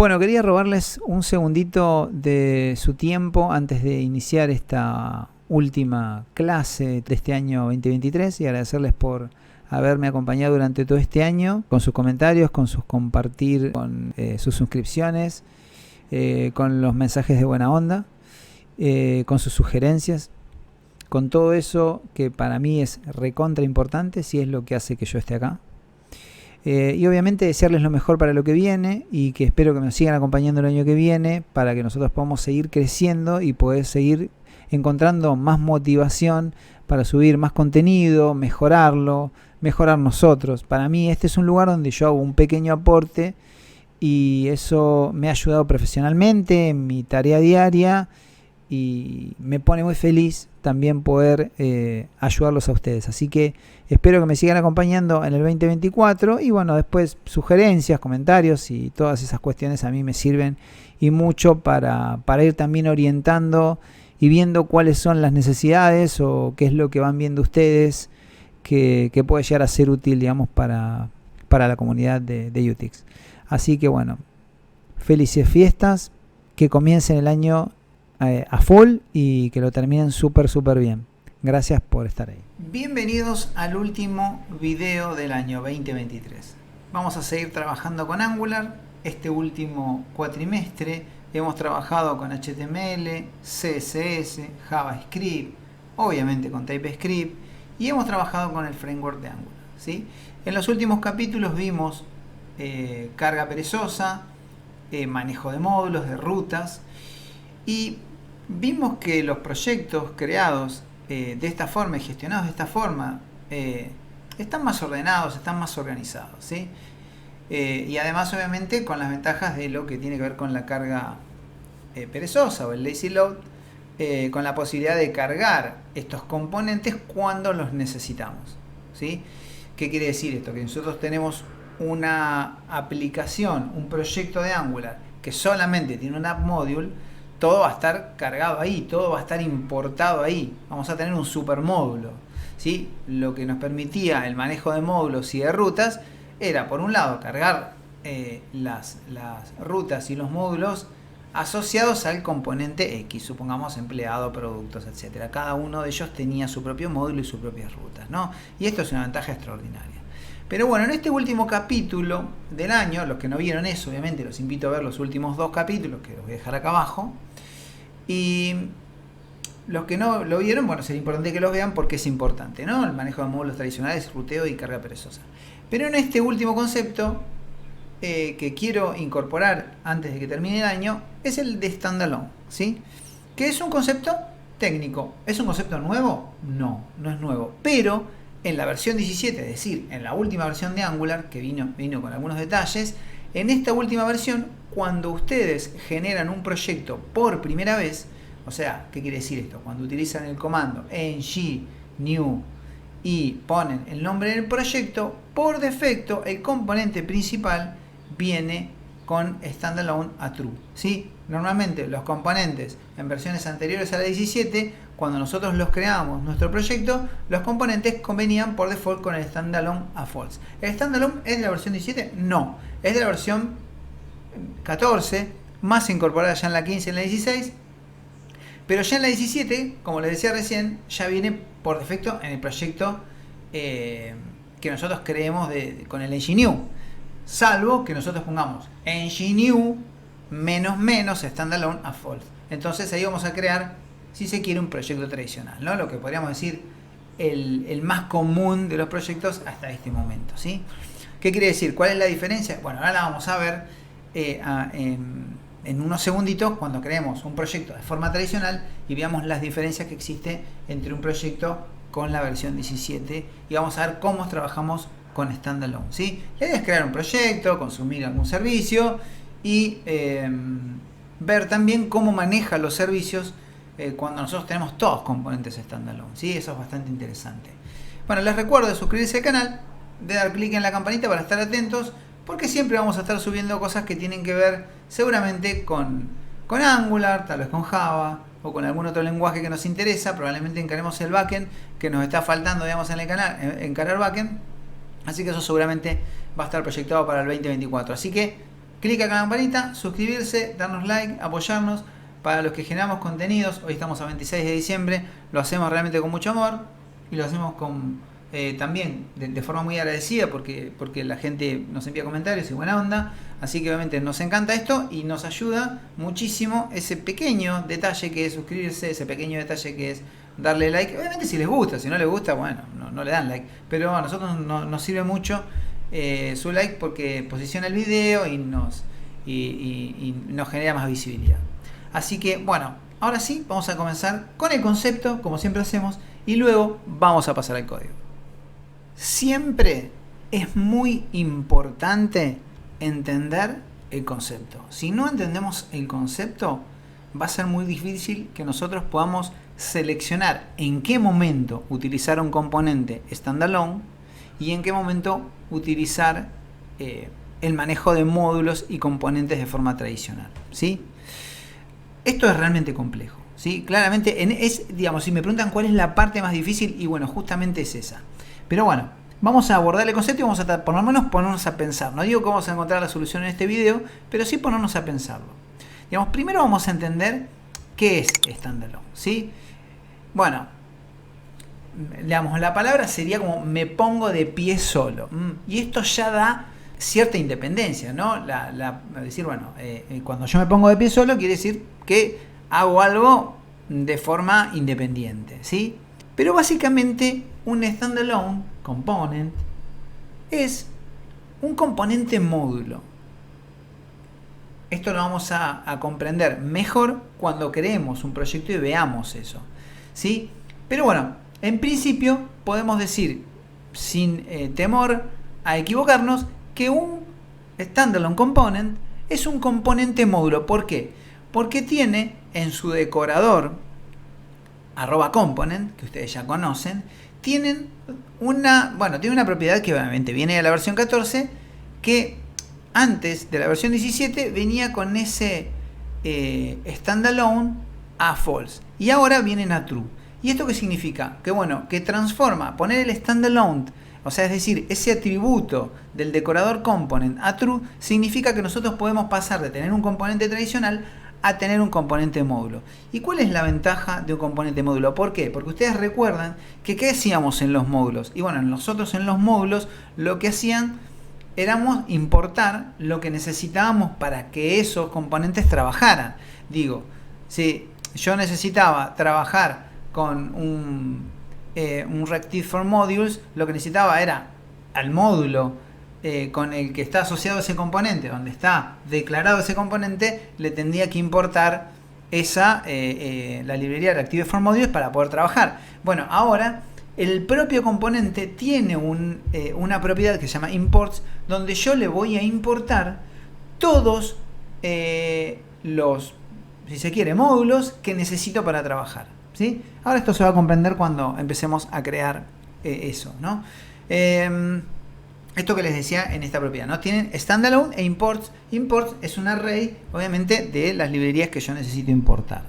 Bueno, quería robarles un segundito de su tiempo antes de iniciar esta última clase de este año 2023 y agradecerles por haberme acompañado durante todo este año con sus comentarios, con sus compartir, con sus suscripciones, con los mensajes de buena onda, con sus sugerencias, con todo eso que para mí es recontra importante, si es lo que hace que yo esté acá. Y obviamente desearles lo mejor para lo que viene y que espero que nos sigan acompañando el año que viene para que nosotros podamos seguir creciendo y poder seguir encontrando más motivación para subir más contenido, mejorarlo, mejorar nosotros. Para mí este es un lugar donde yo hago un pequeño aporte y eso me ha ayudado profesionalmente en mi tarea diaria y me pone muy feliz también poder ayudarlos a ustedes. Así que espero que me sigan acompañando en el 2024 y bueno, después sugerencias, comentarios y todas esas cuestiones a mí me sirven y mucho para ir también orientando y viendo cuáles son las necesidades o qué es lo que van viendo ustedes que puede llegar a ser útil, digamos, para la comunidad de UTIX. Así que bueno, felices fiestas, que comiencen el año a full y que lo terminen súper bien. Gracias por estar ahí. Bienvenidos al último video del año 2023. Vamos a seguir trabajando con Angular. Este último cuatrimestre hemos trabajado con HTML, CSS, JavaScript, obviamente con TypeScript y hemos trabajado con el framework de Angular, ¿sí? En los últimos capítulos vimos carga perezosa, manejo de módulos, de rutas y vimos que los proyectos creados de esta forma y gestionados de esta forma están más ordenados, están más organizados, ¿sí? Y además obviamente con las ventajas de lo que tiene que ver con la carga perezosa o el lazy load, con la posibilidad de cargar estos componentes cuando los necesitamos, ¿sí? ¿Qué quiere decir esto? Que nosotros tenemos una aplicación, un proyecto de Angular que solamente tiene un app module, todo va a estar cargado ahí, todo va a estar importado ahí. Vamos a tener un supermódulo, ¿sí? Lo que nos permitía el manejo de módulos y de rutas era, por un lado, cargar las rutas y los módulos asociados al componente X, supongamos empleado, productos, etc. Cada uno de ellos tenía su propio módulo y sus propias rutas, ¿no? Y esto es una ventaja extraordinaria. Pero bueno, en este último capítulo del año, los que no vieron eso, obviamente los invito a ver los últimos dos capítulos, que los voy a dejar acá abajo. Y los que no lo vieron, bueno, sería importante que los vean porque es importante, ¿no? El manejo de módulos tradicionales, ruteo y carga perezosa. Pero en este último concepto que quiero incorporar antes de que termine el año es el de standalone, ¿sí? Que es un concepto técnico. ¿Es un concepto nuevo? No, no es nuevo. Pero en la versión 17, es decir, en la última versión de Angular, que vino con algunos detalles, en esta última versión, cuando ustedes generan un proyecto por primera vez, o sea, ¿qué quiere decir esto? Cuando utilizan el comando ng new y ponen el nombre del proyecto, por defecto el componente principal viene con standalone a true, ¿sí? Normalmente los componentes en versiones anteriores a la 17, cuando nosotros los creamos nuestro proyecto, los componentes venían por default con el standalone a false. ¿El standalone es de la versión 17? No, es de la versión 14, más incorporada ya en la 15 y en la 16, pero ya en la 17, como les decía recién, ya viene por defecto en el proyecto que nosotros creemos con el ng-new, salvo que nosotros pongamos ng-new -- standalone a false. Entonces ahí vamos a crear, si se quiere, un proyecto tradicional, ¿no? Lo que podríamos decir el más común de los proyectos hasta este momento, ¿sí? ¿Qué quiere decir? ¿Cuál es la diferencia? Bueno, ahora la vamos a ver en unos segunditos cuando creemos un proyecto de forma tradicional y veamos las diferencias que existe entre un proyecto con la versión 17 y vamos a ver cómo trabajamos con standalone, ¿sí? La idea es crear un proyecto, consumir algún servicio y ver también cómo maneja los servicios cuando nosotros tenemos todos componentes standalone, ¿sí? Eso es bastante interesante. Bueno, les recuerdo de suscribirse al canal, de dar clic en la campanita para estar atentos, porque siempre vamos a estar subiendo cosas que tienen que ver seguramente con Angular, tal vez con Java o con algún otro lenguaje que nos interesa. Probablemente encaremos el backend, que nos está faltando, digamos, en el canal, encarar backend. Así que eso seguramente va a estar proyectado para el 2024. Así que clic acá en la campanita, suscribirse, darnos like, apoyarnos. Para los que generamos contenidos, hoy estamos a 26 de diciembre, lo hacemos realmente con mucho amor y lo hacemos con también de forma muy agradecida porque la gente nos envía comentarios y buena onda. Así que obviamente nos encanta esto y nos ayuda muchísimo ese pequeño detalle que es suscribirse, ese pequeño detalle que es darle like. Obviamente si les gusta, si no les gusta, bueno, no le dan like. Pero a nosotros nos sirve mucho su like porque posiciona el video y nos genera más visibilidad. Así que bueno, ahora sí vamos a comenzar con el concepto, como siempre hacemos, y luego vamos a pasar al código. Siempre es muy importante entender el concepto. Si no entendemos el concepto, va a ser muy difícil que nosotros podamos seleccionar en qué momento utilizar un componente standalone y en qué momento utilizar el manejo de módulos y componentes de forma tradicional, ¿sí? Esto es realmente complejo, ¿sí? Claramente, digamos, si me preguntan cuál es la parte más difícil, y bueno, justamente es esa. Pero bueno, vamos a abordar el concepto y vamos a por lo menos ponernos a pensar. No digo que vamos a encontrar la solución en este video, pero sí ponernos a pensarlo. Digamos, primero vamos a entender qué es standalone, ¿sí? Bueno, digamos, la palabra sería como me pongo de pie solo. Y esto ya da cierta independencia, ¿no? Decir, bueno, cuando yo me pongo de pie solo, quiere decir que hago algo de forma independiente, ¿sí? Pero básicamente un standalone component es un componente módulo. Esto lo vamos a comprender mejor cuando creemos un proyecto y veamos eso, ¿sí? Pero bueno, en principio podemos decir sin temor a equivocarnos que un standalone component es un componente módulo. ¿Por qué? Porque tiene en su decorador @component, que ustedes ya conocen, tiene una propiedad que obviamente viene de la versión 14, que antes de la versión 17 venía con ese standalone a false y ahora vienen a true. ¿Y esto qué significa? Que bueno, que transforma, poner el standalone, o sea, es decir, ese atributo del decorador component a true, significa que nosotros podemos pasar de tener un componente tradicional a tener un componente módulo. ¿Y cuál es la ventaja de un componente módulo? ¿Por qué? Porque ustedes recuerdan que ¿qué hacíamos en los módulos? Y bueno, nosotros en los módulos lo que hacían éramos importar lo que necesitábamos para que esos componentes trabajaran. Digo, si yo necesitaba trabajar con un Rective for Modules, lo que necesitaba era al módulo con el que está asociado ese componente, donde está declarado ese componente, le tendría que importar la librería Rective for Modules para poder trabajar. Bueno, ahora el propio componente tiene una propiedad que se llama imports, donde yo le voy a importar todos los, si se quiere, módulos que necesito para trabajar, ¿sí? Ahora esto se va a comprender cuando empecemos a crear eso, ¿no? Esto que les decía en esta propiedad, ¿no? Tienen standalone e imports. Imports es un array, obviamente, de las librerías que yo necesito importar.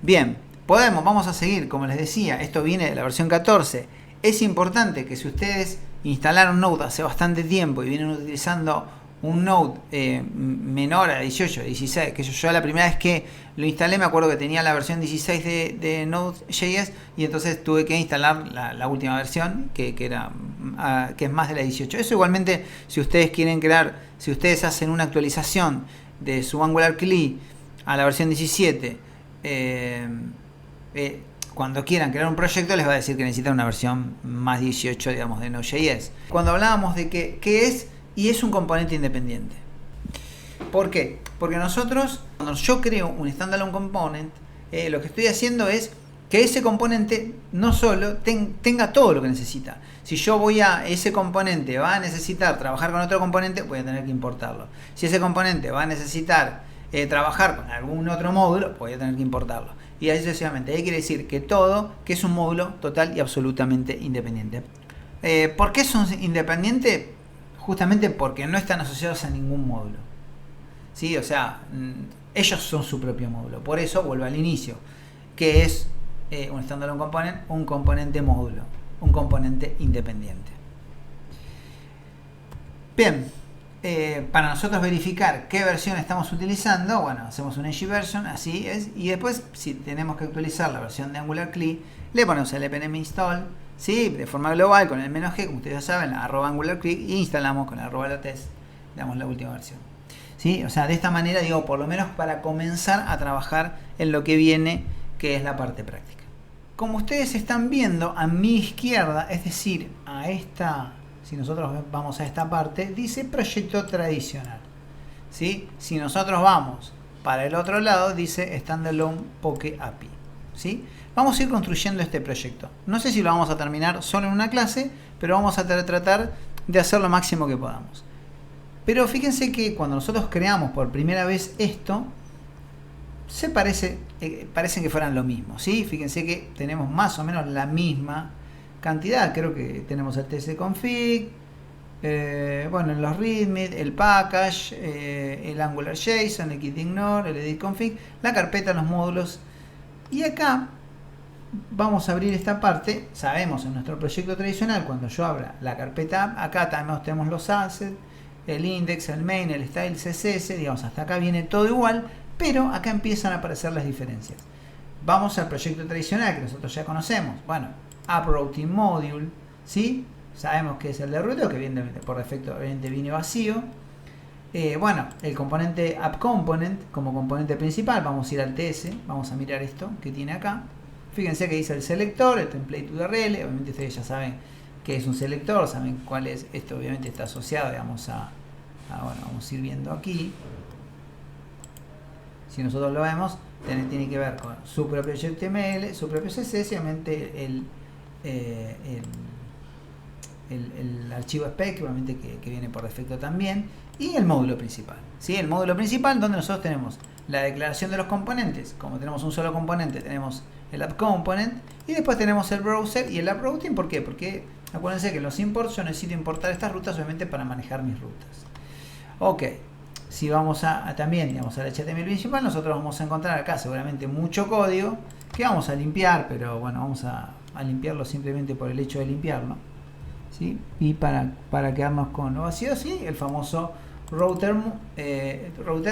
Bien, vamos a seguir, como les decía, esto viene de la versión 14. Es importante que si ustedes instalaron Node hace bastante tiempo y vienen utilizando un Node menor a 18, 16, que yo la primera vez que lo instalé me acuerdo que tenía la versión 16 de Node.js y entonces tuve que instalar la última versión que es más de la 18. Eso igualmente, si ustedes quieren si ustedes hacen una actualización de su Angular CLI a la versión 17, cuando quieran crear un proyecto les va a decir que necesitan una versión más 18, digamos, de Node.js. Cuando hablábamos de qué es, y es un componente independiente. ¿Por qué? Porque cuando yo creo un standalone component, lo que estoy haciendo es que ese componente no solo tenga todo lo que necesita. Si yo ese componente va a necesitar trabajar con otro componente, voy a tener que importarlo. Si ese componente va a necesitar trabajar con algún otro módulo, voy a tener que importarlo. Y así sucesivamente. Ahí quiere decir que es un módulo total y absolutamente independiente. ¿Por qué son independientes? Justamente porque no están asociados a ningún módulo, ¿sí? O sea, ellos son su propio módulo. Por eso vuelvo al inicio, que es un standalone component, un componente módulo, un componente independiente. Bien, para nosotros verificar qué versión estamos utilizando, bueno, hacemos un ngVersion, así es, y después si tenemos que actualizar la versión de AngularCli, le ponemos el npm install, ¿sí? De forma global con el "-g", como ustedes ya saben, @AngularCli, y instalamos con @test, damos la última versión. ¿Sí? O sea, de esta manera, digo, por lo menos para comenzar a trabajar en lo que viene, que es la parte práctica. Como ustedes están viendo a mi izquierda, es decir, a esta... Si nosotros vamos a esta parte, dice proyecto tradicional. ¿Sí? Si nosotros vamos para el otro lado, dice Standalone Poke API. ¿Sí? Vamos a ir construyendo este proyecto. No sé si lo vamos a terminar solo en una clase, pero vamos a tratar de hacer lo máximo que podamos. Pero fíjense que cuando nosotros creamos por primera vez esto, parecen que fueran lo mismo. ¿Sí? Fíjense que tenemos más o menos la misma cantidad. Creo que tenemos el tsconfig, bueno, en los readme, el package, el AngularJSON, el gitignore, el editconfig, la carpeta, los módulos. Y acá vamos a abrir esta parte. Sabemos en nuestro proyecto tradicional, cuando yo abra la carpeta, acá también tenemos los assets, el index, el main, el style, css, digamos, hasta acá viene todo igual, pero acá empiezan a aparecer las diferencias. Vamos al proyecto tradicional que nosotros ya conocemos. Bueno, App Routing Module, ¿sí? Sabemos que es el de ruteo, que viene por defecto, obviamente viene vacío. Bueno, el componente App Component como componente principal, vamos a ir al TS, vamos a mirar esto que tiene acá. Fíjense que dice el selector, el template URL, obviamente ustedes ya saben que es un selector, saben cuál es, esto obviamente está asociado, digamos, bueno, vamos a ir viendo aquí. Si nosotros lo vemos, tiene que ver con su propio HTML, su propio CSS, y obviamente el archivo spec, obviamente que viene por defecto también, y el módulo principal. ¿Sí? El módulo principal donde nosotros tenemos la declaración de los componentes. Como tenemos un solo componente, tenemos el app component, y después tenemos el browser y el app routing. ¿Por qué? Porque acuérdense que en los imports yo necesito importar estas rutas obviamente para manejar mis rutas. Ok, si vamos también, digamos, al HTML principal, nosotros vamos a encontrar acá seguramente mucho código que vamos a limpiar, pero bueno, vamos a limpiarlo simplemente por el hecho de limpiarlo. ¿Sí? Y para quedarnos con lo vacío, ¿sí? El famoso router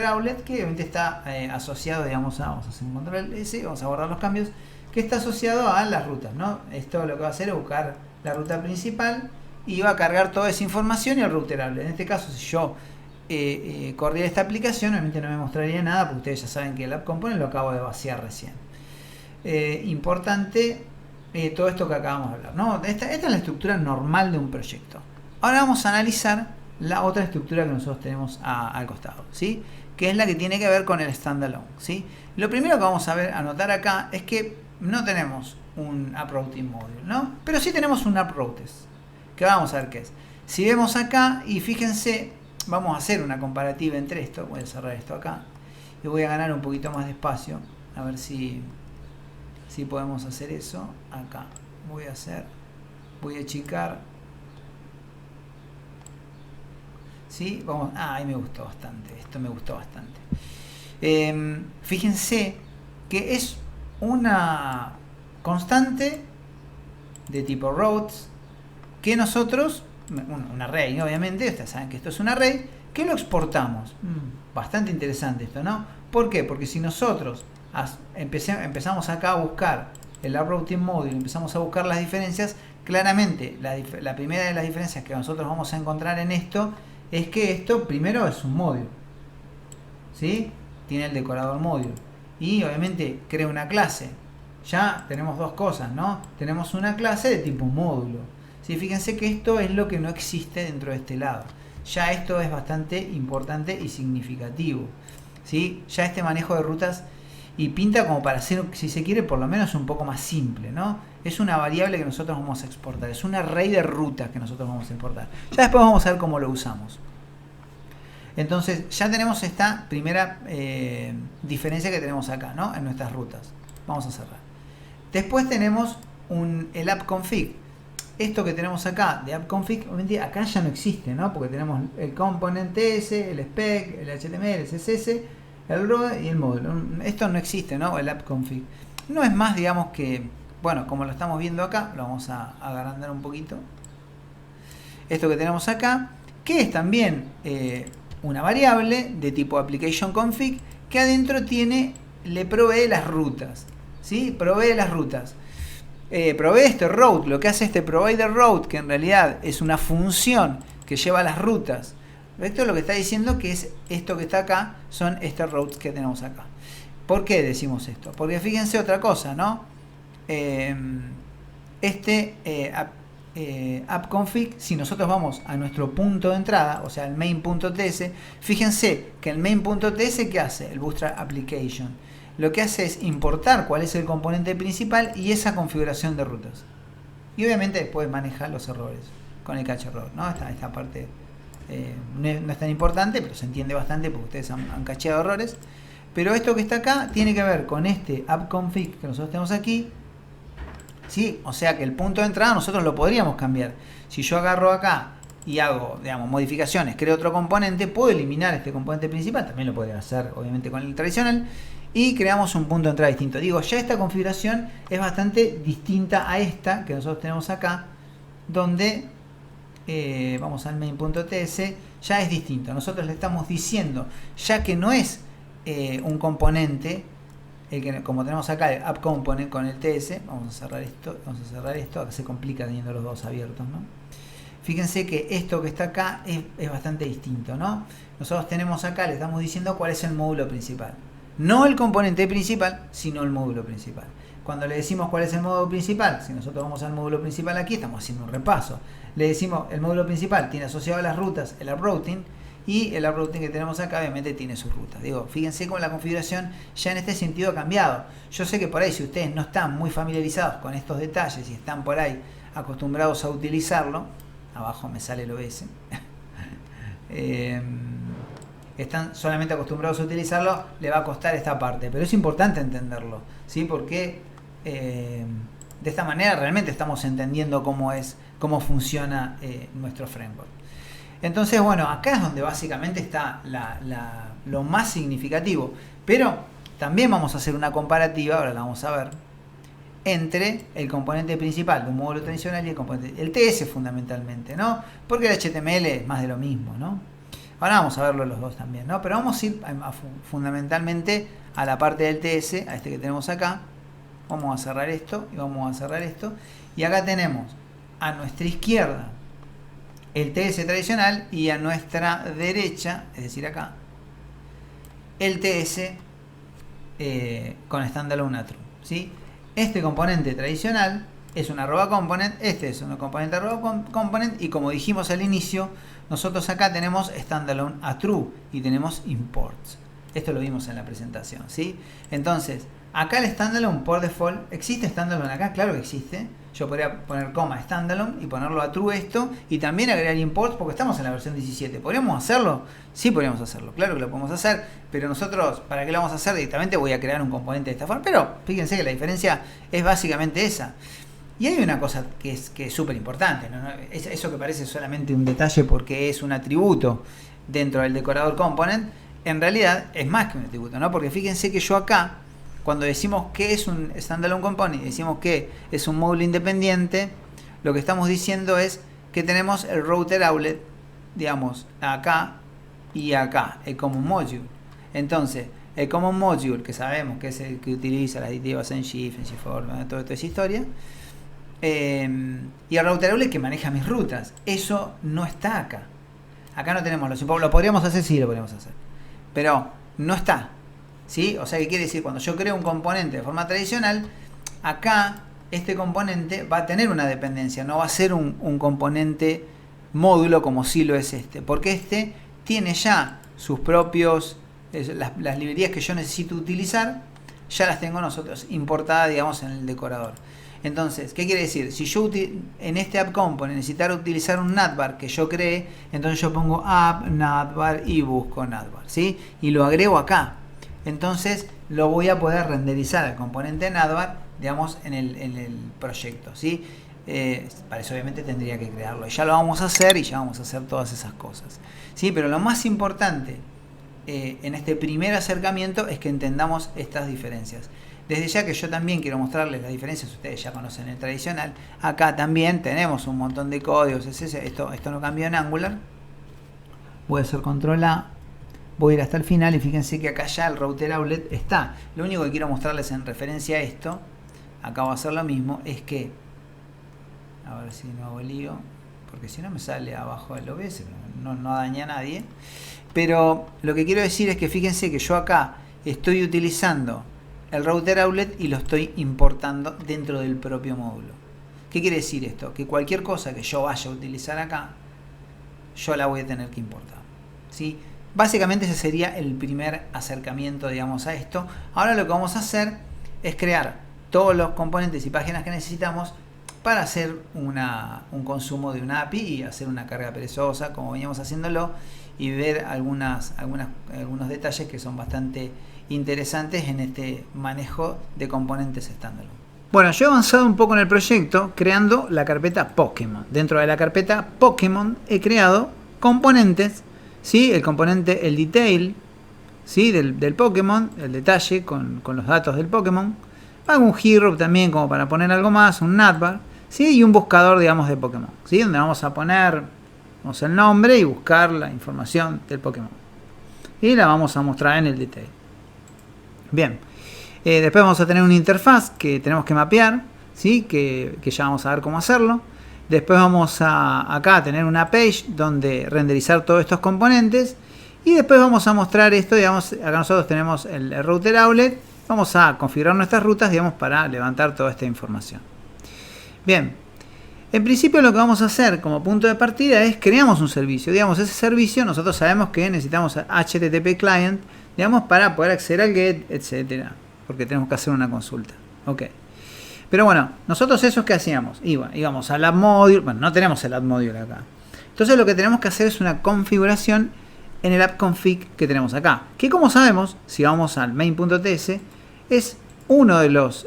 outlet, que obviamente está asociado, digamos, vamos a hacer un control S, vamos a guardar los cambios, que está asociado a las rutas, ¿no? Esto lo que va a hacer es buscar la ruta principal y va a cargar toda esa información y el router outlet. En este caso, si yo corriera esta aplicación, obviamente no me mostraría nada, porque ustedes ya saben que el app component lo acabo de vaciar recién. Importante todo esto que acabamos de hablar, ¿no? Esta es la estructura normal de un proyecto. Ahora vamos a analizar la otra estructura que nosotros tenemos al costado, ¿sí? Que es la que tiene que ver con el standalone, ¿sí? Lo primero que vamos a notar acá es que no tenemos un app routing module, ¿no? Pero sí tenemos un app routes, que vamos a ver qué es. Si vemos acá, y fíjense, vamos a hacer una comparativa entre esto. Voy a cerrar esto acá y voy a ganar un poquito más de espacio, a ver si podemos hacer eso. Acá voy a achicar, ¿sí? Vamos, ahí me gustó bastante, esto me gustó bastante. Fíjense que es una constante de tipo routes que nosotros, un array obviamente, ustedes saben que esto es un array, que lo exportamos. Bastante interesante esto, ¿no? ¿Por qué? Porque si nosotros empezamos acá a buscar el app routing module, empezamos a buscar las diferencias, claramente la primera de las diferencias que nosotros vamos a encontrar en esto es que esto primero es un módulo, ¿sí? Tiene el decorador módulo y obviamente crea una clase. Ya tenemos dos cosas, ¿no? Tenemos una clase de tipo módulo, ¿sí? Fíjense que esto es lo que no existe dentro de este lado. Ya esto es bastante importante y significativo, ¿sí? Ya este manejo de rutas y pinta como para ser, si se quiere, por lo menos un poco más simple, ¿no? Es una variable que nosotros vamos a exportar, es un array de rutas que nosotros vamos a importar. Ya después vamos a ver cómo lo usamos. Entonces ya tenemos esta primera diferencia que tenemos acá, ¿no? En nuestras rutas. Vamos a cerrar. Después tenemos el app config. Esto que tenemos acá de app config, obviamente acá ya no existe, ¿no? Porque tenemos el componente S, el spec, el HTML, el CSS, el root y el módulo. Esto no existe, ¿no? El app config. No es más, digamos que, bueno, como lo estamos viendo acá, lo vamos a agrandar un poquito. Esto que tenemos acá que es también una variable de tipo application config que adentro le provee las rutas, ¿sí? Provee las rutas. Provee este route, lo que hace este provider route, que en realidad es una función que lleva las rutas. Esto es lo que está diciendo que es esto que está acá, son estos routes que tenemos acá. ¿Por qué decimos esto? Porque fíjense otra cosa, ¿no? Appconfig, si nosotros vamos a nuestro punto de entrada, o sea, el main.ts, fíjense que el main.ts, ¿qué hace? El Bootstrap Application. Lo que hace es importar cuál es el componente principal y esa configuración de rutas. Y obviamente después maneja los errores con el catch error, ¿no? Esta parte no es tan importante, pero se entiende bastante porque ustedes han cacheado errores. Pero esto que está acá tiene que ver con este appconfig que nosotros tenemos aquí, ¿sí? O sea que el punto de entrada nosotros lo podríamos cambiar. Si yo agarro acá y hago, digamos, modificaciones, creo otro componente, puedo eliminar este componente principal, también lo podría hacer obviamente con el tradicional, y creamos un punto de entrada distinto. Digo, ya esta configuración es bastante distinta a esta que nosotros tenemos acá, donde vamos al main.ts, ya es distinto. Nosotros le estamos diciendo, ya que no es un componente, como tenemos acá el app component con el ts, vamos a cerrar esto, acá se complica teniendo los dos abiertos, ¿no? Fíjense que esto que está acá es bastante distinto, ¿no? Nosotros tenemos acá, le estamos diciendo cuál es el módulo principal. No el componente principal, sino el módulo principal. Cuando le decimos cuál es el módulo principal, si nosotros vamos al módulo principal aquí, estamos haciendo un repaso. Le decimos el módulo principal tiene asociado a las rutas el app routing, y el app routing que tenemos acá obviamente tiene sus rutas. Digo, fíjense cómo la configuración ya en este sentido ha cambiado. Yo sé que por ahí, si ustedes no están muy familiarizados con estos detalles y están por ahí acostumbrados a utilizarlo, abajo me sale el OS, están solamente acostumbrados a utilizarlo, le va a costar esta parte, pero es importante entenderlo, ¿sí? Porque de esta manera realmente estamos entendiendo cómo funciona nuestro framework. Entonces, bueno, acá es donde básicamente está lo más significativo, pero también vamos a hacer una comparativa, ahora la vamos a ver, entre el componente principal de un módulo tradicional y el TS fundamentalmente, ¿no? Porque el HTML es más de lo mismo, ¿no? Ahora vamos a verlo los dos también, ¿no? Pero vamos a ir fundamentalmente a la parte del TS, a este que tenemos acá. Vamos a cerrar esto y vamos a cerrar esto. Y acá tenemos a nuestra izquierda el TS tradicional y a nuestra derecha, es decir acá, el TS con standalone a true, ¿sí? Este componente tradicional es un arroba component, este es un componente arroba component, y como dijimos al inicio, nosotros acá tenemos standalone a true y tenemos imports. Esto lo vimos en la presentación, ¿sí? Entonces, acá el standalone por default, ¿existe standalone acá? Claro que existe. Yo podría poner coma standalone y ponerlo a true esto, y también agregar imports porque estamos en la versión 17. ¿Podríamos hacerlo? Sí, podríamos hacerlo, claro que lo podemos hacer, pero nosotros, ¿para qué lo vamos a hacer? Directamente voy a crear un componente de esta forma, pero fíjense que la diferencia es básicamente esa. Y hay una cosa que es súper importante, ¿no? Eso que parece solamente un detalle porque es un atributo dentro del decorador component, en realidad es más que un atributo, ¿no? Porque fíjense que yo acá, cuando decimos que es un standalone component y decimos que es un módulo independiente, lo que estamos diciendo es que tenemos el router outlet, digamos, acá y acá, el common module. Entonces, el common module, que sabemos que es el que utiliza las aditivas en Shift, en Shift4, toda esa historia, y el router outlet que maneja mis rutas. Eso no está acá. Acá no tenemos los imports. Lo podríamos hacer, sí, lo podríamos hacer, pero no está, ¿sí? O sea, ¿qué quiere decir? Cuando yo creo un componente de forma tradicional, acá este componente va a tener una dependencia, no va a ser un componente módulo como sí lo es este, porque este tiene ya sus propios, las librerías que yo necesito utilizar, ya las tengo nosotros importadas, digamos, en el decorador. Entonces, ¿qué quiere decir? Si yo en este app component necesitara utilizar un navbar que yo creé, entonces yo pongo app, navbar y busco navbar, ¿sí? Y lo agrego acá. Entonces lo voy a poder renderizar al componente navbar, digamos, en el proyecto, ¿sí? Para eso obviamente tendría que crearlo. Ya lo vamos a hacer y ya vamos a hacer todas esas cosas, ¿sí? Pero lo más importante en este primer acercamiento es que entendamos estas diferencias. Desde ya que yo también quiero mostrarles las diferencias, ustedes ya conocen el tradicional. Acá también tenemos un montón de códigos, esto no cambió en Angular. voy a hacer control A, voy a ir hasta el final y fíjense que acá ya el router outlet está. Lo único que quiero mostrarles en referencia a esto, acá voy a hacer lo mismo, es que, a ver si no hago lío, porque si no me sale abajo el OBS, no daña a nadie. Pero lo que quiero decir es que fíjense que yo acá estoy utilizando el router outlet y lo estoy importando dentro del propio módulo. ¿Qué quiere decir esto? Que cualquier cosa que yo vaya a utilizar acá, yo la voy a tener que importar, ¿sí? Básicamente ese sería el primer acercamiento, digamos, a esto. Ahora lo que vamos a hacer es crear todos los componentes y páginas que necesitamos para hacer un consumo de una API y hacer una carga perezosa, como veníamos haciéndolo, y ver algunos detalles que son bastante interesantes en este manejo de componentes standalone. Bueno, yo he avanzado un poco en el proyecto creando la carpeta Pokémon. Dentro de la carpeta Pokémon he creado componentes, ¿sí? El componente, el detail, ¿sí? del Pokémon, el detalle con los datos del Pokémon. Hago un hero también como para poner algo más, un navbar, ¿sí? Y un buscador, digamos, de Pokémon, ¿sí? Donde vamos a poner el nombre y buscar la información del Pokémon. Y la vamos a mostrar en el detail. Bien. Después vamos a tener una interfaz que tenemos que mapear, ¿sí? que ya vamos a ver cómo hacerlo. Después vamos acá a tener una page donde renderizar todos estos componentes. Y después vamos a mostrar esto, digamos, acá nosotros tenemos el router outlet. Vamos a configurar nuestras rutas, digamos, para levantar toda esta información. Bien, en principio lo que vamos a hacer como punto de partida es creamos un servicio. Digamos, ese servicio nosotros sabemos que necesitamos HTTP client, digamos, para poder acceder al GET, etcétera, porque tenemos que hacer una consulta. Ok. Pero bueno, nosotros eso que hacíamos, íbamos al app module, bueno, no tenemos el app module acá. Entonces lo que tenemos que hacer es una configuración en el app config que tenemos acá. Que como sabemos, si vamos al main.ts, es uno de los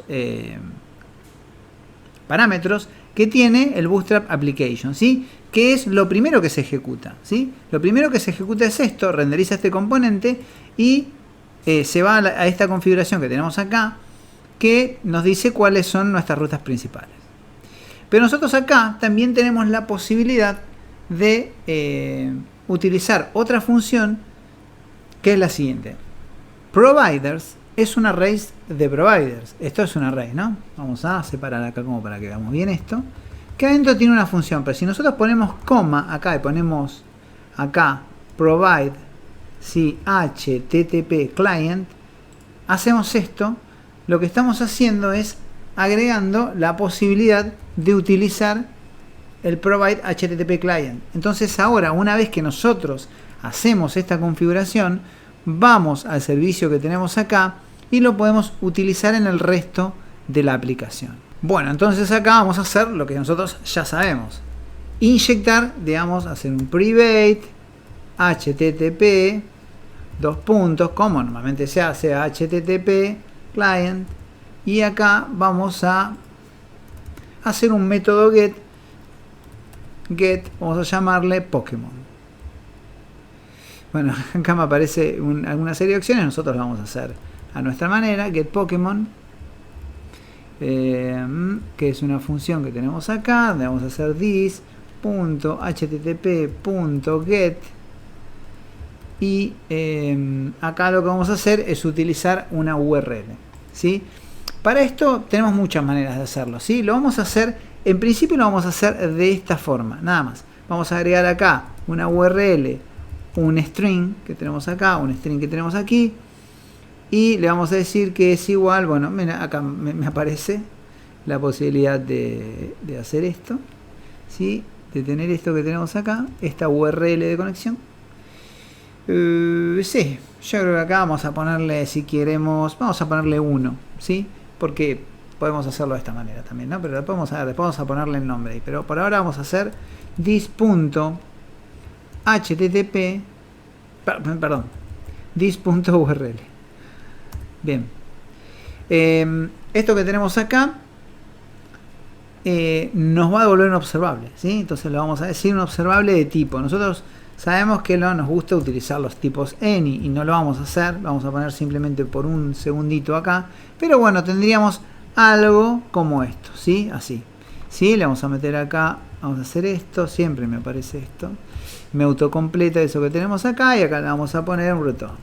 parámetros que tiene el Bootstrap Application, ¿sí? Que es lo primero que se ejecuta, ¿sí? Lo primero que se ejecuta es esto, renderiza este componente y se va a esta configuración que tenemos acá, que nos dice cuáles son nuestras rutas principales. Pero nosotros acá también tenemos la posibilidad de utilizar otra función, que es la siguiente. Providers es un array de providers. Esto es un array, ¿no? Vamos a separar acá como para que veamos bien esto. Que adentro tiene una función, pero si nosotros ponemos coma acá y ponemos acá provide, si HTTP client, hacemos esto, lo que estamos haciendo es agregando la posibilidad de utilizar el provide HTTP client. Entonces ahora, una vez que nosotros hacemos esta configuración, vamos al servicio que tenemos acá y lo podemos utilizar en el resto de la aplicación. Bueno, entonces acá vamos a hacer lo que nosotros ya sabemos. Inyectar, digamos, hacer un private HTTP, como normalmente se hace, HTTP client, y acá vamos a hacer un método get, vamos a llamarle Pokémon. Bueno, acá me aparece alguna serie de acciones, nosotros lo vamos a hacer a nuestra manera, get Pokémon, que es una función que tenemos acá, donde vamos a hacer this.http.get, y acá lo que vamos a hacer es utilizar una URL, ¿sí? Para esto tenemos muchas maneras de hacerlo, ¿sí? Lo vamos a hacer, en principio lo vamos a hacer de esta forma, nada más. Vamos a agregar acá una URL, un string que tenemos acá, un string que tenemos aquí, y le vamos a decir que es igual, bueno, mira, acá me aparece la posibilidad de hacer esto, ¿sí? De tener esto que tenemos acá, esta URL de conexión. Sí, yo creo que acá vamos a ponerle, si queremos, vamos a ponerle 1, ¿sí? Porque podemos hacerlo de esta manera también, ¿no? Pero después vamos a ponerle el nombre ahí. Pero por ahora vamos a hacer this.http, perdón, this.url. Bien. Esto que tenemos acá nos va a devolver un observable, ¿sí? Entonces le vamos a decir un observable de tipo. Nosotros sabemos que no nos gusta utilizar los tipos any y no lo vamos a hacer. Vamos a poner simplemente por un segundito acá. Pero bueno, tendríamos algo como esto, ¿sí? Así. ¿Sí? Le vamos a meter acá, vamos a hacer esto. Siempre me aparece esto. me autocompleta eso que tenemos acá y acá le vamos a poner un return.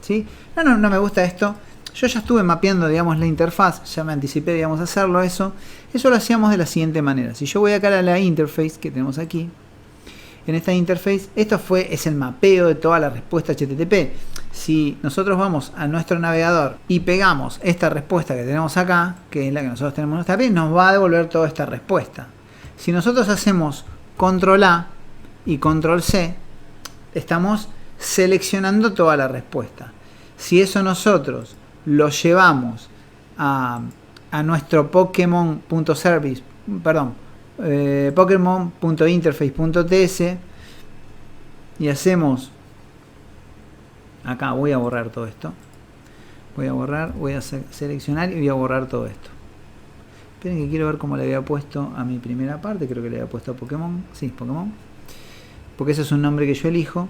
¿Sí? No me gusta esto. Yo ya estuve mapeando, digamos, la interfaz, ya me anticipé, digamos, a hacerlo eso. Eso lo hacíamos de la siguiente manera. Si yo voy acá a la interface que tenemos aquí, en esta interface, esto es el mapeo de toda la respuesta HTTP. Si nosotros vamos a nuestro navegador y pegamos esta respuesta que tenemos acá, que es la que nosotros tenemos en nuestra API, nos va a devolver toda esta respuesta. Si nosotros hacemos control A y control C, estamos seleccionando toda la respuesta. Si eso nosotros lo llevamos a nuestro Pokemon.service, perdón, Pokemon.interface.ts y hacemos acá, voy a borrar todo esto, voy a seleccionar y voy a borrar todo esto. Esperen que quiero ver cómo le había puesto a mi primera parte, creo que le había puesto a Pokémon, sí, Pokémon, porque ese es un nombre que yo elijo.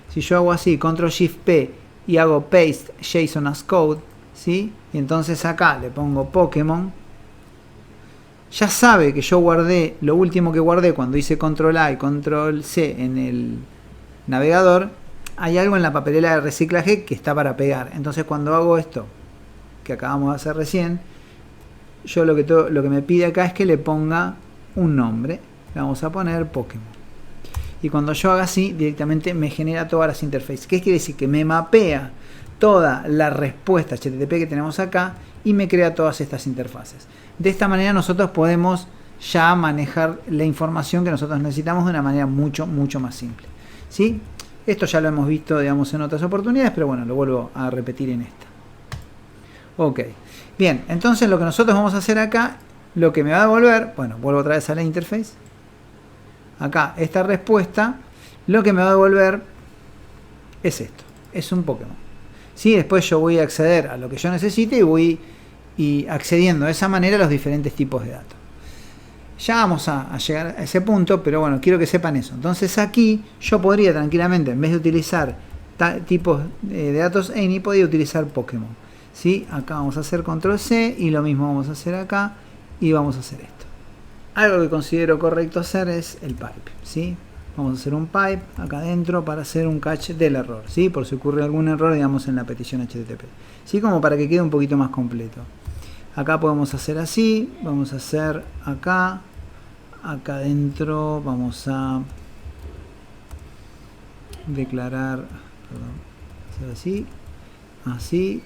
Si yo hago así, Ctrl Shift P y hago Paste JSON as Code, ¿sí? Y entonces acá le pongo Pokémon, ya sabe que yo guardé, lo último que guardé cuando hice Control A y Control C en el navegador, hay algo en la papelera de reciclaje que está para pegar. Entonces cuando hago esto que acabamos de hacer recién, yo lo que me pide acá es que le ponga un nombre. Le vamos a poner Pokémon. Y cuando yo haga así, directamente me genera todas las interfaces. ¿Qué quiere decir? Que me mapea toda la respuesta HTTP que tenemos acá y me crea todas estas interfaces. De esta manera nosotros podemos ya manejar la información que nosotros necesitamos de una manera mucho más simple. ¿Sí? Esto ya lo hemos visto, digamos, en otras oportunidades, pero bueno, lo vuelvo a repetir en esta. Ok. Bien, entonces lo que nosotros vamos a hacer acá, lo que me va a devolver, bueno, vuelvo otra vez a la interface. Acá, esta respuesta, lo que me va a devolver es esto, es un Pokémon. ¿Sí? Después yo voy a acceder a lo que yo necesite y voy accediendo de esa manera a los diferentes tipos de datos. Ya vamos a llegar a ese punto, pero bueno, quiero que sepan eso. Entonces aquí yo podría tranquilamente, en vez de utilizar tipos de datos ANY, podría utilizar Pokémon. ¿Sí? Acá vamos a hacer Control C y lo mismo vamos a hacer acá y vamos a hacer esto. Algo que considero correcto hacer es el pipe. ¿Sí? Vamos a hacer un pipe acá adentro para hacer un catch del error, ¿sí? Por si ocurre algún error, digamos, en la petición HTTP. ¿Sí? Como para que quede un poquito más completo. Acá podemos hacer así, vamos a hacer acá adentro, vamos a declarar, perdón, hacer así.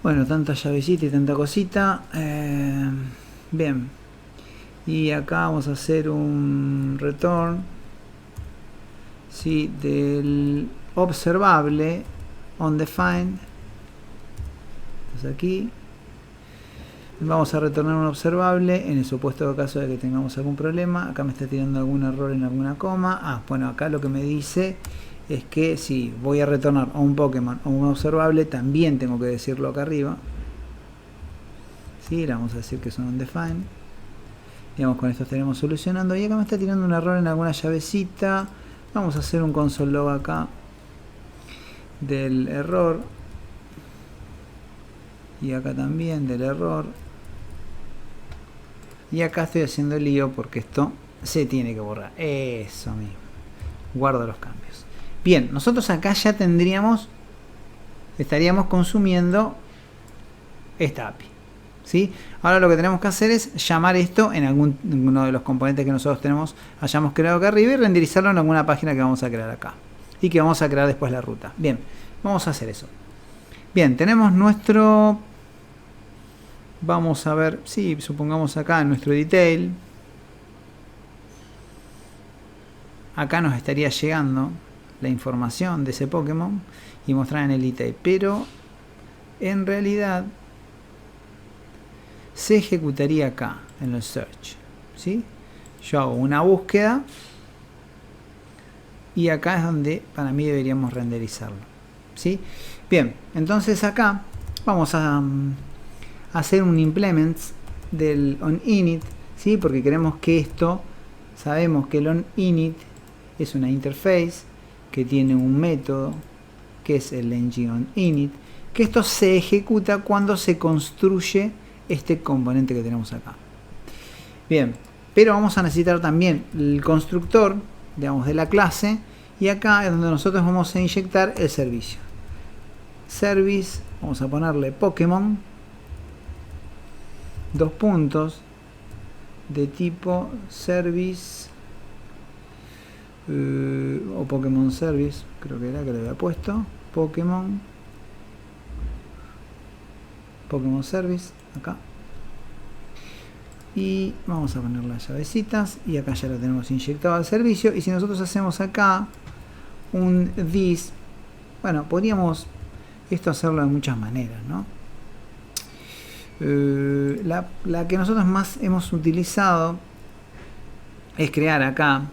Bueno, tanta llavecita y tanta cosita. Bien. Y acá vamos a hacer un return, ¿sí? Del observable onDefined. Entonces aquí vamos a retornar un observable en el supuesto caso de que tengamos algún problema. Acá me está tirando algún error en alguna coma. Bueno, acá lo que me dice es que si voy a retornar a un Pokémon o un observable, también tengo que decirlo acá arriba. ¿Sí? Le vamos a decir que es un undefined. Digamos, con esto estaremos solucionando. Y acá me está tirando un error en alguna llavecita. Vamos a hacer un console log acá del error. Y acá también del error. Y acá estoy haciendo el lío porque esto se tiene que borrar. Eso mismo. Guardo los cambios. Bien, nosotros acá ya estaríamos consumiendo esta API. ¿Sí? Ahora lo que tenemos que hacer es llamar esto en uno de los componentes que nosotros hayamos creado acá arriba y renderizarlo en alguna página que vamos a crear acá. Y que vamos a crear después la ruta. Bien, vamos a hacer eso. Bien, tenemos nuestro... Vamos a ver, sí, supongamos acá en nuestro detail. Acá nos estaría llegando la información de ese Pokémon y mostrar en el detail. Pero en realidad se ejecutaría acá en el search. ¿Sí? Yo hago una búsqueda y acá es donde para mí deberíamos renderizarlo. ¿Sí? Bien, entonces acá vamos a hacer un implement del onInit, ¿sí? Porque queremos que esto, sabemos que el onInit es una interface que tiene un método que es el ng-onInit, que esto se ejecuta cuando se construye este componente que tenemos acá. Bien, pero vamos a necesitar también el constructor, digamos, de la clase, y acá es donde nosotros vamos a inyectar el servicio. Service, vamos a ponerle Pokémon, dos puntos, de tipo service, o Pokémon Service, creo que era que le había puesto, Pokémon Service, acá. Y vamos a poner las llavecitas, y acá ya lo tenemos inyectado al servicio. Y si nosotros hacemos acá un this, bueno, podríamos esto hacerlo de muchas maneras, ¿no? La que nosotros más hemos utilizado es crear acá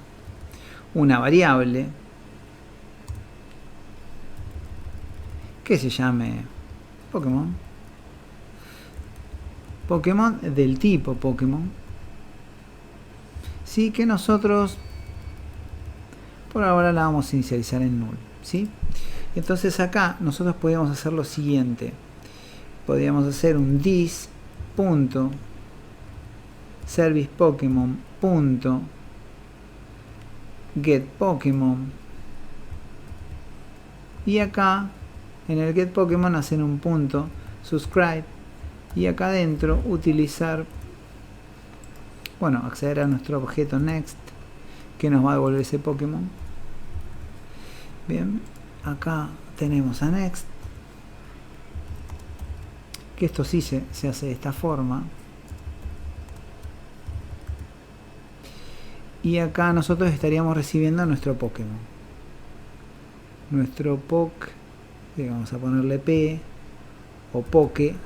una variable que se llame Pokémon del tipo Pokémon, sí, que nosotros por ahora la vamos a inicializar en null, ¿sí? Entonces acá nosotros podríamos hacer lo siguiente: podríamos hacer un this punto service Pokémon punto get Pokémon, y acá en el get Pokémon hacer un punto subscribe, y acá adentro utilizar, bueno, acceder a nuestro objeto next, que nos va a devolver ese Pokémon. Bien, acá tenemos a next, que esto sí se hace de esta forma, y acá nosotros estaríamos recibiendo nuestro Pokémon, nuestro Poké, vamos a ponerle P o Poké,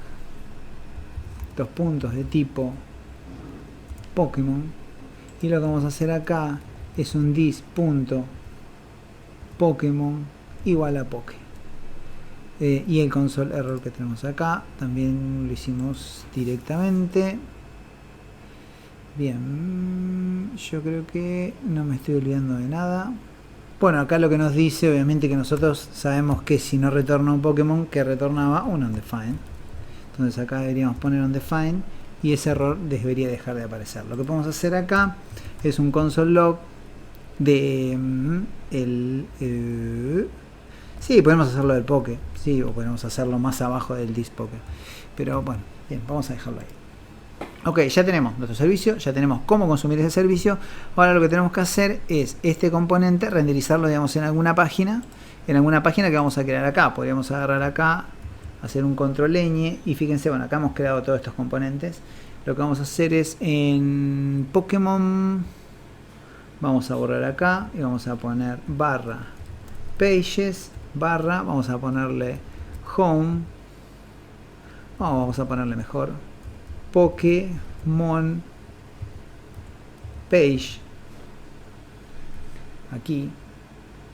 dos puntos de tipo Pokémon, y lo que vamos a hacer acá es un this punto Pokémon igual a Poké. Y el console error que tenemos acá también lo hicimos directamente. Bien, yo creo que no me estoy olvidando de nada. Bueno, acá lo que nos dice, obviamente, que nosotros sabemos que si no retorna un Pokémon, que retornaba un undefined. Entonces acá deberíamos poner undefined, y ese error debería dejar de aparecer. Lo que podemos hacer acá es un console log de sí, podemos hacerlo del Poké, sí, o podemos hacerlo más abajo del this Poké, pero bueno, bien, vamos a dejarlo ahí. Ok, ya tenemos nuestro servicio, ya tenemos cómo consumir ese servicio. Ahora lo que tenemos que hacer es este componente renderizarlo, digamos, en alguna página que vamos a crear acá. Podríamos agarrar acá, hacer un control ñ, y fíjense, bueno, acá hemos creado todos estos componentes. Lo que vamos a hacer es en Pokémon, vamos a borrar acá y vamos a poner barra pages, barra, vamos a ponerle home, vamos a ponerle mejor Pokémon page, aquí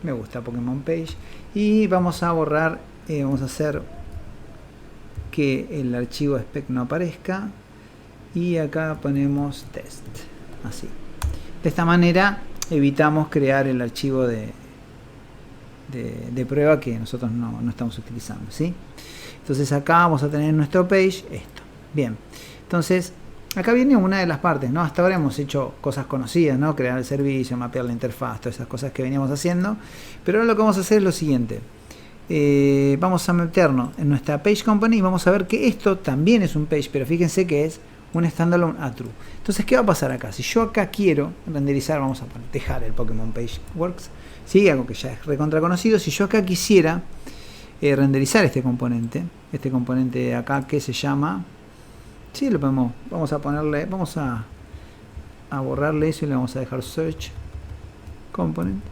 me gusta Pokémon page, y vamos a borrar, vamos a hacer que el archivo spec no aparezca, y acá ponemos test, así. De esta manera evitamos crear el archivo de prueba que nosotros no estamos utilizando, ¿sí? Entonces acá vamos a tener en nuestro page esto. Bien, entonces acá viene una de las partes, ¿no? Hasta ahora hemos hecho cosas conocidas, ¿no? Crear el servicio, mapear la interfaz, todas esas cosas que veníamos haciendo. Pero ahora lo que vamos a hacer es lo siguiente: vamos a meternos en nuestra page component y vamos a ver que esto también es un page, pero fíjense que es un standalone a true. Entonces, ¿qué va a pasar acá? Si yo acá quiero renderizar, vamos a dejar el Pokémon Page Works, ¿sí? Algo que ya es recontra conocido. Si yo acá quisiera renderizar este componente de acá, que se llama, sí, lo podemos, vamos a ponerle, vamos a borrarle eso y le vamos a dejar search component.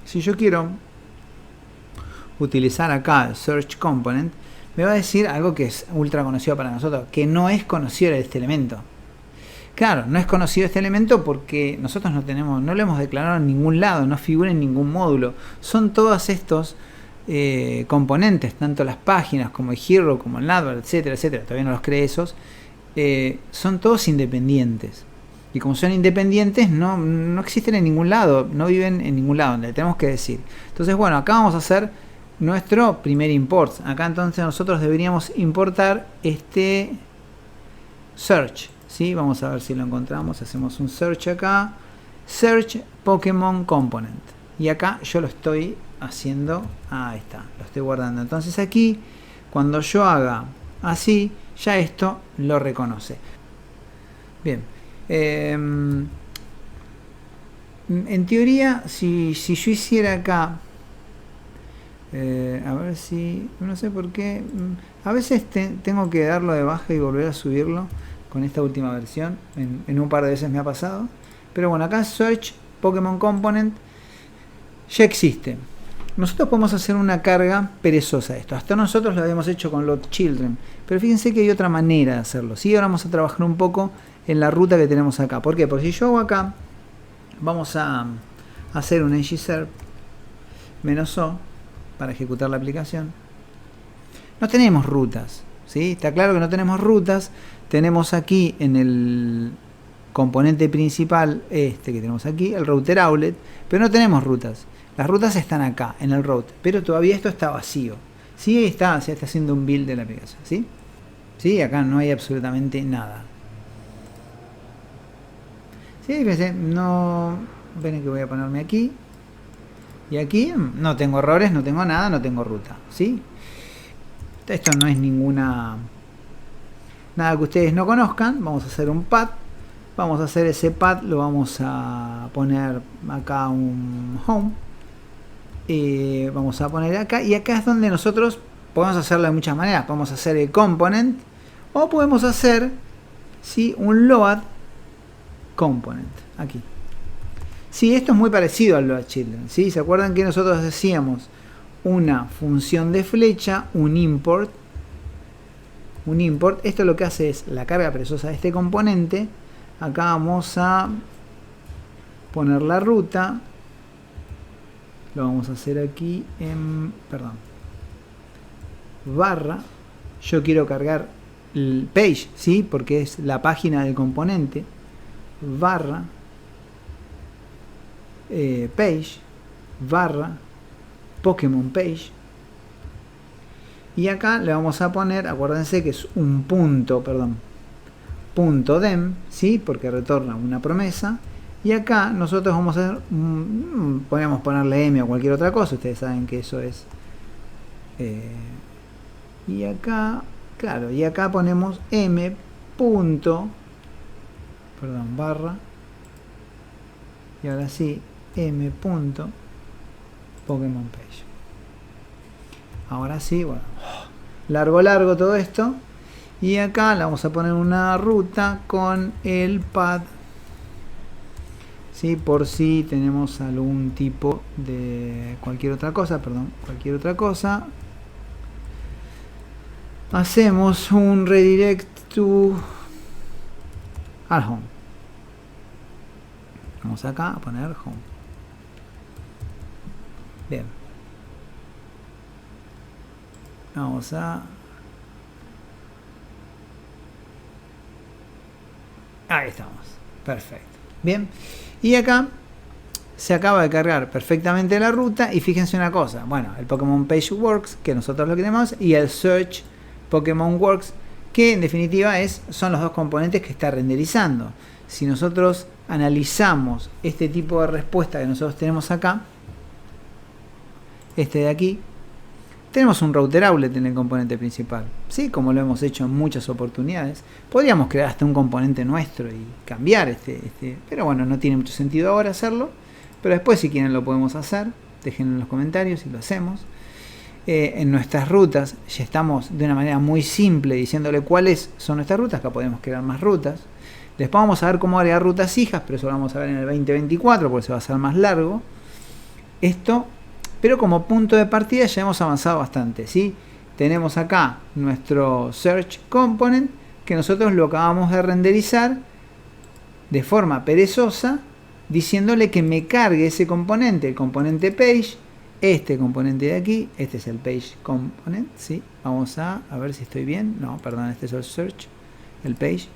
Si yo quiero utilizar acá el search component, me va a decir algo que es ultra conocido para nosotros, que no es conocido este elemento. Claro, no es conocido este elemento porque nosotros no lo hemos declarado en ningún lado, no figura en ningún módulo. Son todos estos componentes, tanto las páginas como el hero, como el advert, etcétera, etcétera. Todavía no los creé esos. Son todos independientes. Y como son independientes, no existen en ningún lado, no viven en ningún lado, donde tenemos que decir. Entonces, bueno, acá vamos a hacer nuestro primer import. Acá entonces nosotros deberíamos importar este search, ¿sí? Vamos a ver si lo encontramos. Hacemos un search acá. Search Pokémon Component. Y acá yo lo estoy haciendo. Ahí está. Lo estoy guardando. Entonces aquí, cuando yo haga así, ya esto lo reconoce. Bien. En teoría, si yo hiciera acá... a ver si... No sé por qué... A veces tengo que darlo de baja y volver a subirlo con esta última versión. En un par de veces me ha pasado. Pero bueno, acá Search Pokémon Component ya existe. Nosotros podemos hacer una carga perezosa a esto. Hasta nosotros lo habíamos hecho con Load Children. Pero fíjense que hay otra manera de hacerlo. ¿Sí? Ahora vamos a trabajar un poco en la ruta que tenemos acá. ¿Por qué? Porque si yo hago acá, vamos a hacer un ngserp -o para ejecutar la aplicación. No tenemos rutas, ¿sí? Está claro que no tenemos rutas. Tenemos aquí en el componente principal, que tenemos aquí, el router outlet, pero no tenemos rutas. Las rutas están acá, en el router, pero todavía esto está vacío. Sí, se está haciendo un build de la aplicación, ¿sí? Sí, acá no hay absolutamente nada. Sí, fíjense, no... Ven que voy a ponerme aquí. Y aquí no tengo errores, no tengo nada, no tengo ruta, ¿sí? Esto no es nada que ustedes no conozcan. Vamos a hacer un path. Vamos a hacer ese path, lo vamos a poner acá un home. Vamos a poner acá. Y acá es donde nosotros podemos hacerlo de muchas maneras. Podemos hacer el component. O podemos hacer, ¿sí?, un load component. Aquí. Sí, esto es muy parecido al load children, ¿sí? ¿Se acuerdan que nosotros hacíamos una función de flecha, un import? Esto lo que hace es la carga perezosa de este componente. Acá vamos a poner la ruta. Lo vamos a hacer aquí en... Perdón. Barra. Yo quiero cargar el page, ¿sí? Porque es la página del componente. Barra. Page, barra, Pokémon Page. Y acá le vamos a poner, acuérdense que es un punto, punto dem, ¿sí? Porque retorna una promesa. Y acá nosotros vamos a hacer, podríamos ponerle m o cualquier otra cosa, ustedes saben que eso es. Y acá, claro, y acá ponemos m punto, barra. Y ahora sí, m.Pokémon Page. Ahora sí, bueno, largo todo esto. Y acá le vamos a poner una ruta con el path, ¿sí? Por si tenemos algún tipo de cualquier otra cosa, hacemos un redirect to al home. Vamos acá a poner home. Bien. Vamos a... Ahí estamos. Perfecto. Bien. Y acá se acaba de cargar perfectamente la ruta. Y fíjense una cosa. Bueno, el Pokémon Page Works, que nosotros lo queremos, y el Search Pokémon Works, que en definitiva son los dos componentes que está renderizando. Si nosotros analizamos este tipo de respuesta que nosotros tenemos acá, este de aquí, tenemos un router outlet en el componente principal, ¿sí? Como lo hemos hecho en muchas oportunidades. Podríamos crear hasta un componente nuestro y cambiar pero bueno, no tiene mucho sentido ahora hacerlo, pero después si quieren lo podemos hacer. Dejen en los comentarios y lo hacemos. En nuestras rutas ya estamos de una manera muy simple diciéndole cuáles son nuestras rutas. Acá podemos crear más rutas. Después vamos a ver cómo agregar rutas hijas, pero eso lo vamos a ver en el 2024 porque se va a hacer más largo esto. Pero como punto de partida ya hemos avanzado bastante, ¿sí? Tenemos acá nuestro Search Component, que nosotros lo acabamos de renderizar de forma perezosa, diciéndole que me cargue ese componente, el componente Page, este componente de aquí, este es el Page Component, ¿sí? Vamos a ver si estoy bien. No, perdón, este es el Search, el Page.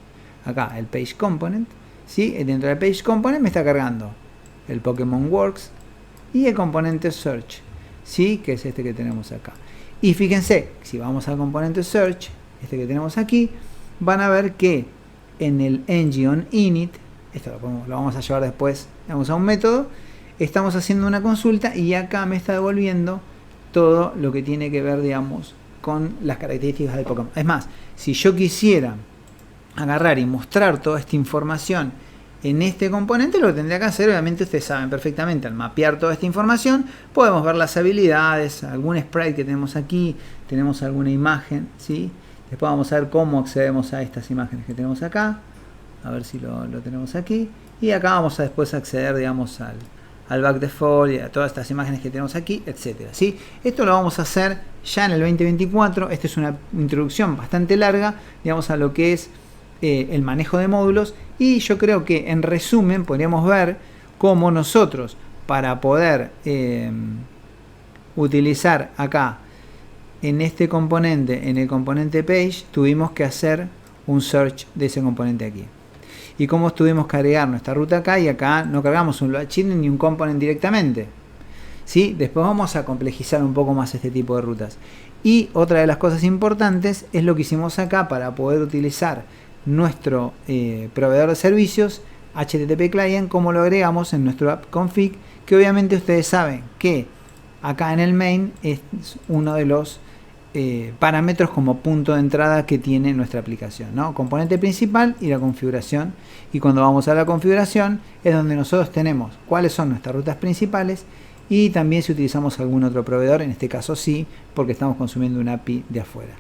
Acá, el Page Component, ¿sí? Dentro del Page Component me está cargando el Pokémon Works y el componente Search, ¿sí? Que es este que tenemos acá. Y fíjense, si vamos al componente Search, este que tenemos aquí, van a ver que en el ng init, esto lo vamos a llevar después, vamos a un método, estamos haciendo una consulta y acá me está devolviendo todo lo que tiene que ver, digamos, con las características del Pokémon. Es más, si yo quisiera agarrar y mostrar toda esta información en este componente, lo que tendría que hacer, obviamente ustedes saben perfectamente, al mapear toda esta información, podemos ver las habilidades, algún sprite que tenemos aquí, tenemos alguna imagen, ¿sí? Después vamos a ver cómo accedemos a estas imágenes que tenemos acá, a ver si lo tenemos aquí, y acá vamos a después acceder, digamos, al back default y a todas estas imágenes que tenemos aquí, etcétera, ¿sí? Esto lo vamos a hacer ya en el 2024. Esta es una introducción bastante larga, digamos, a lo que es el manejo de módulos, y yo creo que en resumen podríamos ver cómo nosotros, para poder utilizar acá en este componente, en el componente page, tuvimos que hacer un search de ese componente aquí. Y cómo tuvimos que agregar nuestra ruta acá, y acá no cargamos un load children ni un component directamente, ¿sí? Después vamos a complejizar un poco más este tipo de rutas. Y otra de las cosas importantes es lo que hicimos acá para poder utilizar nuestro proveedor de servicios HTTP Client, como lo agregamos en nuestro app config, que obviamente ustedes saben que acá en el main es uno de los parámetros como punto de entrada que tiene nuestra aplicación, ¿no? Componente principal y la configuración, y cuando vamos a la configuración es donde nosotros tenemos cuáles son nuestras rutas principales, y también si utilizamos algún otro proveedor, en este caso sí, porque estamos consumiendo una API de afuera.